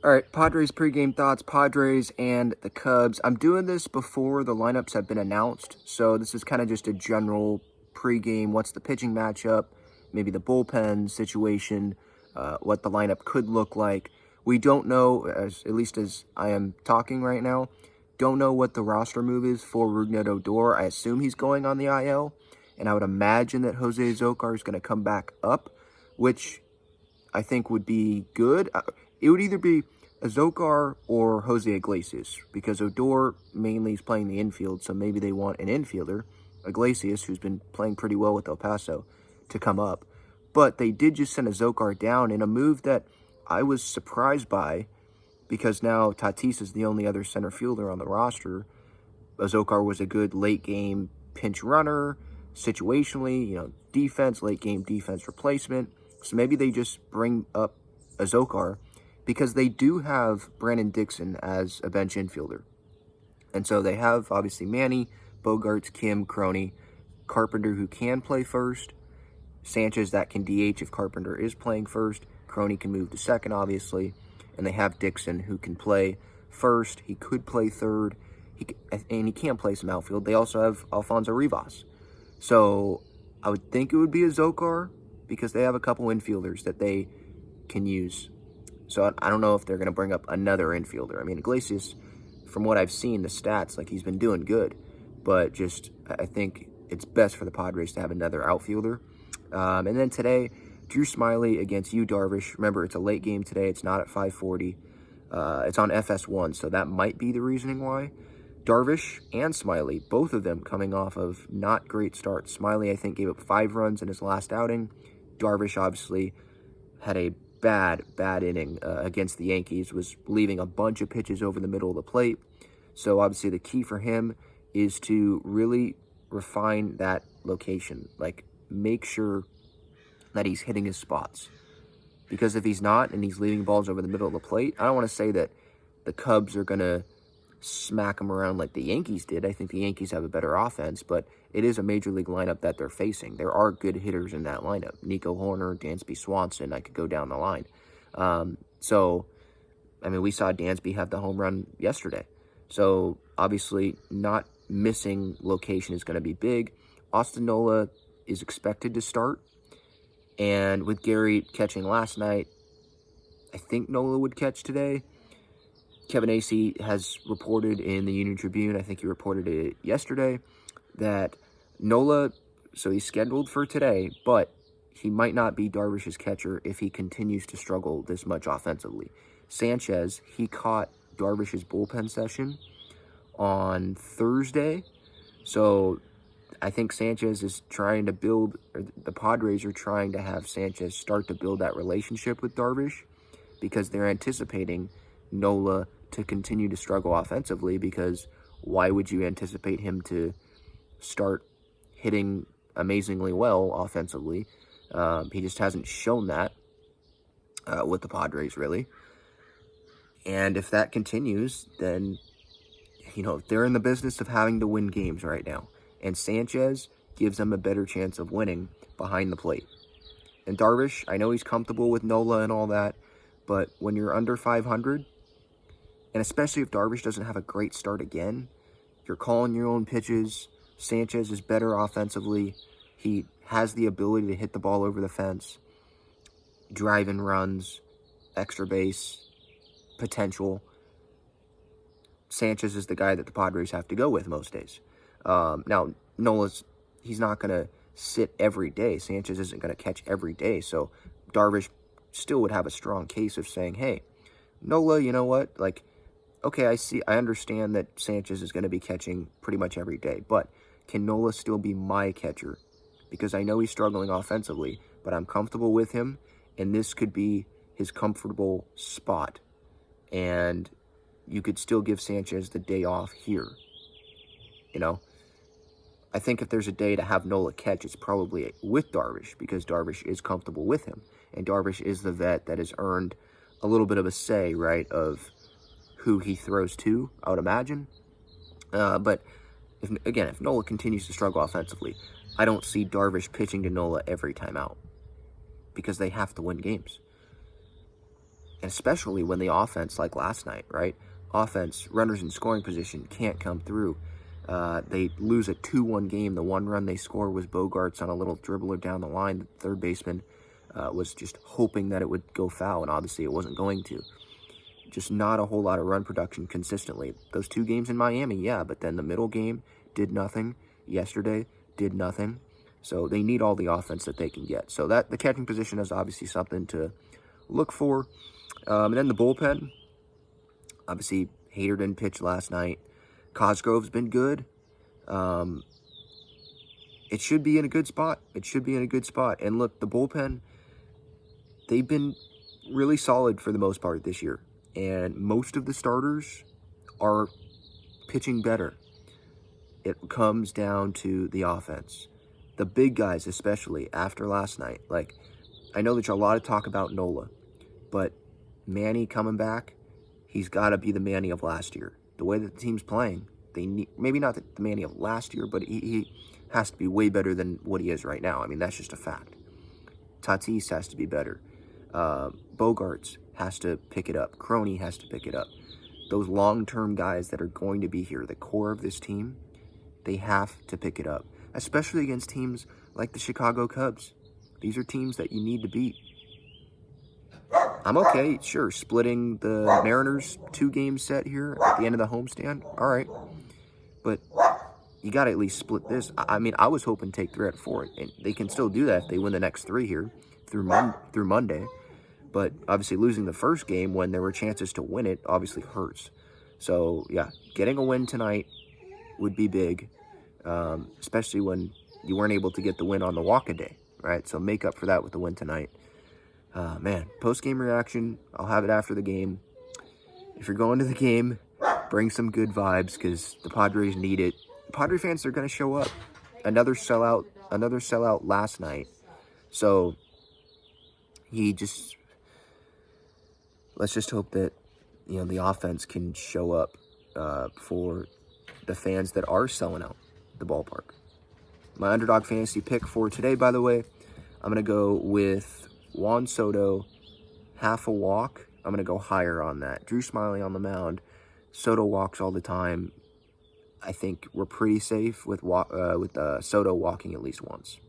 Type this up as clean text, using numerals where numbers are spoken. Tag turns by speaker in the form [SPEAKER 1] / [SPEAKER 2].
[SPEAKER 1] All right, Padres pregame thoughts, Padres and the Cubs. I'm doing this before the lineups have been announced, so this is kind of just a general pregame. What's the pitching matchup, maybe the bullpen situation, what the lineup could look like. We don't know, at least as I am talking right now, don't know what the roster move is for Rougned Odor. I assume he's going on the IL, and I would imagine that Jose Azocar is going to come back up, which I think would be good. It would either be Azocar or Jose Iglesias, because Odor mainly is playing the infield, so maybe they want an infielder, Iglesias, who's been playing pretty well with El Paso, to come up. But they did just send Azocar down in a move that I was surprised by, because now Tatis is the only other center fielder on the roster. Azocar was a good late-game pinch runner, situationally, defense, late-game defense replacement. So maybe they just bring up Azocar because they do have Brandon Dixon as a bench infielder. And so they have, obviously, Manny, Bogarts, Kim, Crony, Carpenter, who can play first, Sanchez that can DH if Carpenter is playing first, Crony can move to second, obviously, and they have Dixon, who can play first, he could play third, and he can play some outfield. They also have Alfonso Rivas. So I would think it would be Azocar, because they have a couple infielders that they can use. So I don't know if they're going to bring up another infielder. I mean, Iglesias, from what I've seen, the stats, like, he's been doing good. But just, I think it's best for the Padres to have another outfielder. And then today, Drew Smyly against Yu Darvish. Remember, it's a late game today. It's not at 5:40. It's on FS1, so that might be the reasoning why. Darvish and Smyly, both of them coming off of not great starts. Smyly, I think, gave up 5 runs in his last outing. Darvish obviously had a bad inning against the Yankees, was leaving a bunch of pitches over the middle of the plate. So obviously the key for him is to really refine that location. Like, make sure that he's hitting his spots. Because if he's not and he's leaving balls over the middle of the plate, I don't want to say that the Cubs are going to smack him around like the Yankees did. I think the Yankees have a better offense, but it is a major league lineup that they're facing. There are good hitters in that lineup. Nico Horner, Dansby Swanson, I could go down the line. So, I mean, we saw Dansby have the home run yesterday. So, obviously, not missing location is going to be big. Austin Nola is expected to start. And with Gary catching last night, I think Nola would catch today. Kevin Acee has reported in the Union Tribune, I think he reported it yesterday, that Nola, so he's scheduled for today, but he might not be Darvish's catcher if he continues to struggle this much offensively. Sanchez, he caught Darvish's bullpen session on Thursday, so I think Sanchez is trying to build, or the Padres are trying to have Sanchez start to build that relationship with Darvish, because they're anticipating Nola to continue to struggle offensively, because why would you anticipate him to start hitting amazingly well offensively? He just hasn't shown that with the Padres, really. And if that continues, then, they're in the business of having to win games right now. And Sanchez gives them a better chance of winning behind the plate. And Darvish, I know he's comfortable with Nola and all that, but when you're under 500, and especially if Darvish doesn't have a great start again, you're calling your own pitches. Sanchez is better offensively. He has the ability to hit the ball over the fence, drive-in runs, extra base potential. Sanchez is the guy that the Padres have to go with most days. Now, he's not going to sit every day. Sanchez isn't going to catch every day. So Darvish still would have a strong case of saying, hey, Nola, you know what? Like, okay, I understand that Sanchez is going to be catching pretty much every day, but can Nola still be my catcher? Because I know he's struggling offensively, but I'm comfortable with him, and this could be his comfortable spot. And you could still give Sanchez the day off here. I think if there's a day to have Nola catch, it's probably with Darvish, because Darvish is comfortable with him. And Darvish is the vet that has earned a little bit of a say, right, of who he throws to, I would imagine. But, if Nola continues to struggle offensively, I don't see Darvish pitching to Nola every time out, because they have to win games. And especially when the offense, like last night, right? Offense, runners in scoring position can't come through. They lose a 2-1 game. The one run they score was Bogarts on a little dribbler down the line. The third baseman was just hoping that it would go foul, and obviously it wasn't going to. Just not a whole lot of run production consistently. Those 2 games in Miami, yeah, but then the middle game did nothing. Yesterday did nothing. So they need all the offense that they can get. So that the catching position is obviously something to look for. And then the bullpen, obviously Hader didn't pitch last night. Cosgrove's been good. It should be in a good spot. It should be in a good spot. And look, the bullpen, they've been really solid for the most part this year. And most of the starters are pitching better. It comes down to the offense. The big guys, especially after last night. Like, I know there's a lot of talk about Nola, but Manny coming back, he's got to be the Manny of last year. The way that the team's playing, they need, maybe not the Manny of last year, but he has to be way better than what he is right now. I mean, that's just a fact. Tatis has to be better. Bogarts has to pick it up. Crony has to pick it up. Those long-term guys that are going to be here, the core of this team, they have to pick it up, especially against teams like the Chicago Cubs. These are teams that you need to beat. I'm okay, sure, splitting the Mariners 2-game set here at the end of the homestand. All right. But you got to at least split this. I mean, I was hoping to take 3 out of 4. And they can still do that if they win the next 3 here through Monday. But obviously losing the first game when there were chances to win it obviously hurts. So, yeah, getting a win tonight would be big, especially when you weren't able to get the win on the walk-a-day, right? So make up for that with the win tonight. Man, post-game reaction, I'll have it after the game. If you're going to the game, bring some good vibes because the Padres need it. Padre fans are going to show up. Another sellout last night. So let's just hope that, you know, the offense can show up for the fans that are selling out the ballpark. My Underdog Fantasy pick for today, by the way, I'm going to go with Juan Soto, half a walk. I'm going to go higher on that. Drew Smyly on the mound. Soto walks all the time. I think we're pretty safe with Soto walking at least once.